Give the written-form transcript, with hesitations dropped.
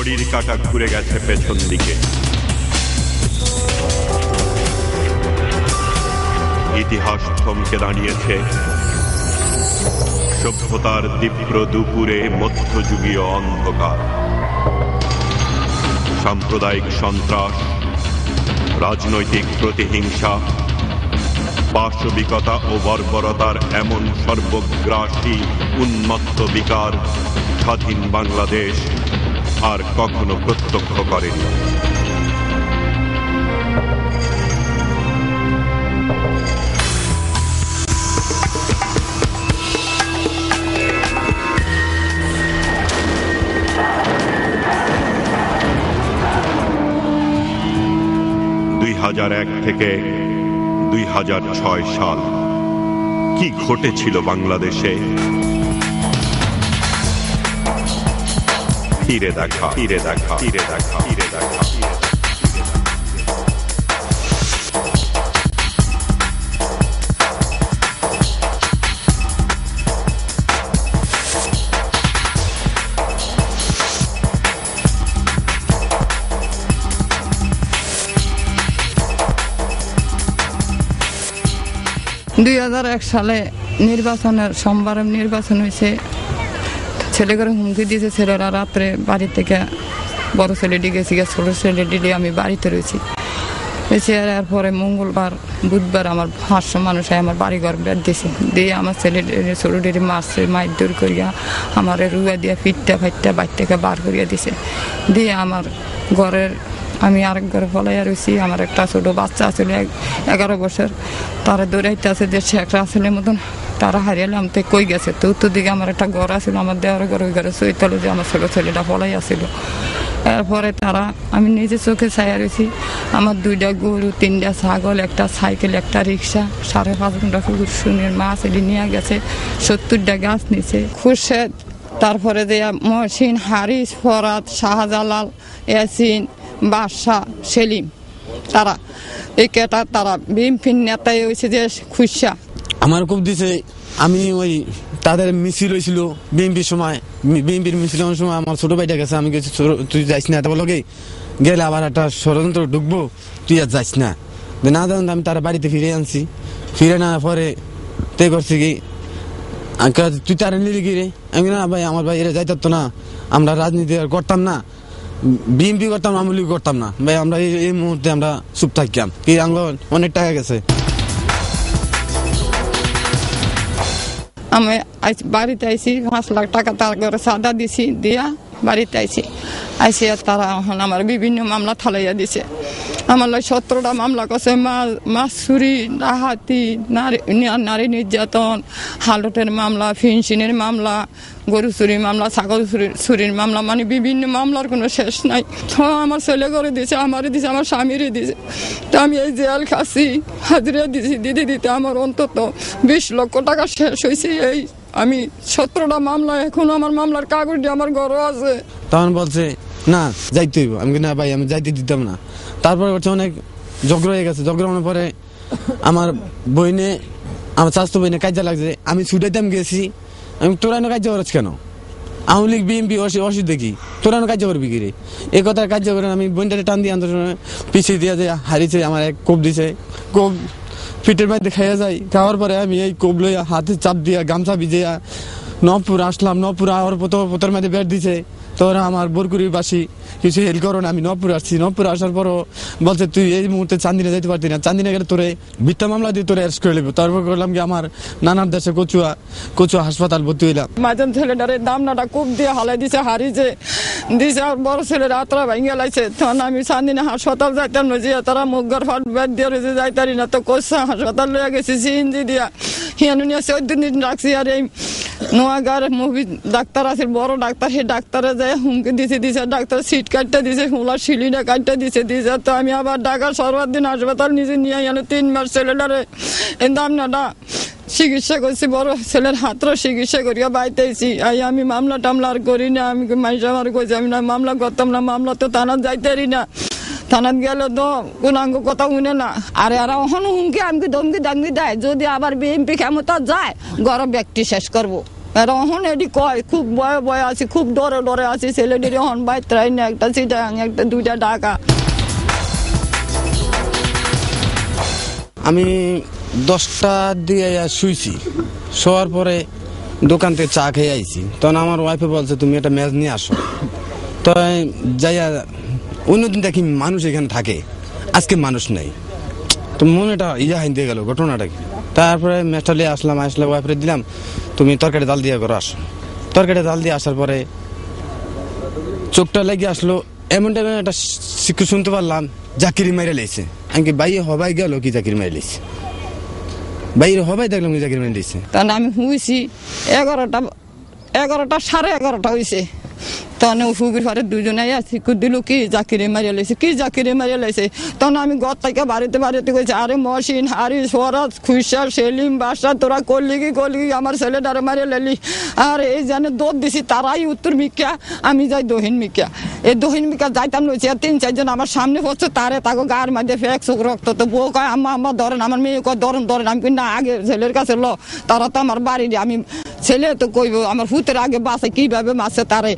ঘড়ির কাঁটা ঘুরে গেছে পেছন দিকে। ইতিহাস থমকে দাঁড়িয়েছে সভ্যতার তীব্র দুপুরে মধ্যযুগীয় অন্ধকার। সাম্প্রদায়িক সন্ত্রাস, রাজনৈতিক প্রতিহিংসা, পাশবিকতা ও বর্বরতার এমন সর্বগ্রাসী উন্মত্ত বিকার স্বাধীন বাংলাদেশ আর কখনো প্রত্যক্ষ করেনি। থেকে 2006 সাল কি ঘটেছিল বাংলাদেশে? ফিরে দেখা। 2001 সালে নির্বাচনের সোমবারে নির্বাচন হয়েছে। ছেলে করে হুমকি দিয়েছে, ছেলেরা রাত্রে বাড়ি থেকে বড় ছেলে গেছি, ছোট ছেলে ডিলে আমি বাড়িতে রয়েছি। এরপরে মঙ্গলবার বুধবার আমার 500 মানুষ আমার বাড়ি ঘর বের দিয়েছে, দিয়ে আমার ছেলে ছোট ডেরি মারছে, মাইর দূর করিয়া আমার রুয়া দিয়া ফিটটা ফাইটটা বাড়ি থেকে বার করিয়া দিছে। দিয়ে আমার ঘরের আমি আরেক ঘরে ফলাইয়া রয়েছি। আমার একটা ছোট বাচ্চা ছিল 11 বছর, তারা দৌড়াইতে আছে যে শেখ রাসেলের মতন, তারা হারিয়ালাম তো কই গেছে। তো উত্তর দিকে আমার একটা ঘর আছিল, আমার দেওয়ার ঘর, ওই ঘরে চৈতলে যে আমার ছোট ছেলেটা ফলাই আসছিল। এরপরে তারা আমি নিজে চোখে ছায়া রয়েছি, আমার 2টা গরু, 3টা ছাগল, একটা সাইকেল, একটা রিক্সা, 5.5 ঘন্টা সুনের মাছ এটি নিয়ে গেছে, 70টা গাছ নিছে। খুরশেদ, তারপরে যে মহসিন, হারিস, ফরাদ, শাহজালাল, ইয়াসিন, বাদশাহ, সেলিম, তারা এই কেটা তারা বিএনপির নেতাই হয়েছে যে খুশা আমার খুব দিছে। আমি ওই তাদের মিছিল হয়েছিল বিএনপির সময়, বিএনপির মিছিল সময় আমার ছোট ভাইটা গেছে, আমি গেছি তুই যাইস না, তারপর লগে গেলে আবার একটা ষড়যন্ত্র ঢুকবো, তুই আর যাইস না। না জান আমি তার বাড়িতে ফিরে আনছি, ফিরে না পরে তে করছি কি তুই তারা নিলি কি রে? আমি না ভাই, আমার ভাই এরা যাইতো না, আমরা রাজনীতি আর করতাম না, বিএনপি করতাম, আওয়ামী লীগ করতাম না ভাই, আমরা এই মুহূর্তে আমরা চুপ থাকতাম কি, আমরা অনেক টাকা গেছে। আমি বাড়িতে আইছি, 5 লাখ টাকা তার ঘরে চাঁদা দিছি, দিয়া বাড়িতে আইছি। আইসি তারা এখন আমার বিভিন্ন মামলা থালাইয়া দিছে। আমার 17টা মামলা করছে, মাছ চুরি, ডাহাতি, নারী নির্যাতন, হালটের মামলা, ফেন্সিনের মামলা, গরু চুরি মামলা, ছাগল চুরির মামলা, মানে বিভিন্ন মামলার কোনো শেষ নাই। আমার ছেলে করে দিছে, আমারে দিছে, আমার স্বামীরে দিছে। তো আমি এই জেল খাচ্ছি, হাজিরা দিছি, দিতে আমার অন্তত 20 লক্ষ টাকা শেষ হয়েছে। এই আমি 17টা মামলা, এখন আমার মামলার কাগজটি আমার ঘরও আছে। তখন বলছে না যাইতে হইব, আমি না ভাই আমি যাইতে দিতাম না। তারপরে হচ্ছে অনেক ঝগড়া হয়ে গেছে, ঝগড়া হওয়ার পরে আমার বইনে, আমার স্বাস্থ্য বইনে কাজে লাগছে, আমি ছুটাইতাম গেছি। আমি তোরা কার্য করছ কেন? আওয়ামী লীগ বিএনপি অসুবিধা কি, তোরা কার্য করবি কি রে? এই কথা কার্য করে আমি বইনটারে টান দিয়ে আন্দোলনে পিছিয়ে দিয়ে যে হারিয়েছে, আমার এক কোপ দিছে, কোপ পিঠের মধ্যে খাইয়া যায়। খাওয়ার পরে আমি এই কোপ লইয়া হাতে চাপ দিয়া গামছা ভিজিয়া নবপুর আসলাম। নবপুর আওয়ার পোতার মধ্যে বেড় দিছে, তোরা আমার বরকুড়ির বাসী কিছু হেল করো না। আমি নবপুর আসছি, নবপুর আসার পরও বলছে তুই এই মুহূর্তে চান্দিনা যাইতে পারতি না, চান্দিনা গেলে তোরে মিথ্যা মামলা দিয়ে তোরে অ্যারেস্ট করে নেবো। তারপর করলাম কি আমার নানার দেশে কচুয়া হাসপাতাল ভর্তি হইলাম। মাঝন ছেলেটারে দামনাটা কূপ দিয়ে হালাই দিছে, হারিয়েছে দিছে। আর বড় ছেলে রাত্রা ভেঙে লাইছে, তখন আমি চান্দিনা হাসপাতাল যাইতাম না, যে তারা মুখঘর ফাট বেদ দিয়ে রয়েছে, যাইতারি না। তো কোচা হাসপাতাল লইয়া গেছি সিএনজি দিয়া, হিয়ানু নিয়ে 14 দিন রাখছি। আর এই নোয়াগার মুভি ডাক্তার আছে, বড় ডাক্তার, সেই ডাক্তারে যায় হুমকি দিছে, ডাক্তার সিট কাটতে দিছে, হুলার শিলিটা কাটতে দিছে। তো আমি আবার ঢাকার সর্বাদিন হাসপাতাল নিজে নিয়ে গেলে 3 মাস ছেলেটারে দামনাটা চিকিৎসা করছি, বড় ছেলের হাতরা চিকিৎসা করিয়া বাইতেছি। আমি মামলা টামলা আর করি না। আমি মাইসা আমার কইছি আমি না মামলা করতাম না, মামলা তো থানাত যাইতারি না, থানাত গেলে তো কোনাঙ্গ কথা শুনে না। আর এরা ওখানে হুমকি আমাকে ধমকি দামকি দেয়, যদি আবার বিএনপি ক্ষমতা যায় গরম ব্যক্তি শেষ করবো। এখন এটি কয় খুব ভয়ে ভয়ে আছি, খুব ডরে ডরে আছি, ছেলেটির এখন বাইত্রাই না, একটা চিটাং একটা দুইটা ঢাকা। আমি 10টা দিয়ে শুইছি, শোয়ার পরে দোকান থেকে চা খেয়ে আইছি। তখন আমার ওয়াইফে বলছে তুমি একটা ম্যাচ নিয়ে আসো। তো যাইয়া অন্যদিন দেখি মানুষ এখানে থাকে, আজকে মানুষ নেই। তো মনেটা হাইতে গেল ঘটনাটা কি। তারপরে ম্যাচটা নিয়ে আসলাম, আসলে ওয়াইফে দিলাম তুমি তরকারি ডাল দিয়ে করো আসো। তরকারি ডাল দিয়ে আসার পরে চোখটা লেগে আসলো, এমন টাইমে একটা শিক্ষক শুনতে পারলাম জাকিরি মাইরে লেছে। আমি কি বাইরে হবাই গেল কি জাকির মাইরে লেছে, বাইরে হবাই দেখলাম কি জাকির মাইরে লেছে। তখন আমি শুয়েছি 11টা 11:30 হয়েছে। তখন হুগির ঘরে দুজনে শিক্ষক দিল কি জাকিরে মারিয়া লাইছে, কি জাকিরে মারিয়া লাইছে। তখন আমি ঘর থেকে বাড়িতে কইছি আরে মহসিন, আরে সোহরাজ, খুশাল, সেলিম, বাসা তোরা করলি কি আমার ছেলেটারে মারিয়া লাইলি। আর এই জানে দৌড় দিছি, তারাই উত্তর মিকা, আমি যাই দহিন মিকা। এই দহিন মিকা যাইতাম লইছি, আর 3-4 জন আমার সামনে পড়ছে, তারে তাকে গার মাঝে ফেক চোখ রক্ত। তো বউ কয় আম্মা ধরেন, আমার মেয়ে কয় ধরেন। আমি কিন্তু আগে ছেলের কাছে তারা তো আমার বাড়ি, আমি ছেলে তো কইব আমার হুতের আগে বাসে কিভাবে মাসে তারে।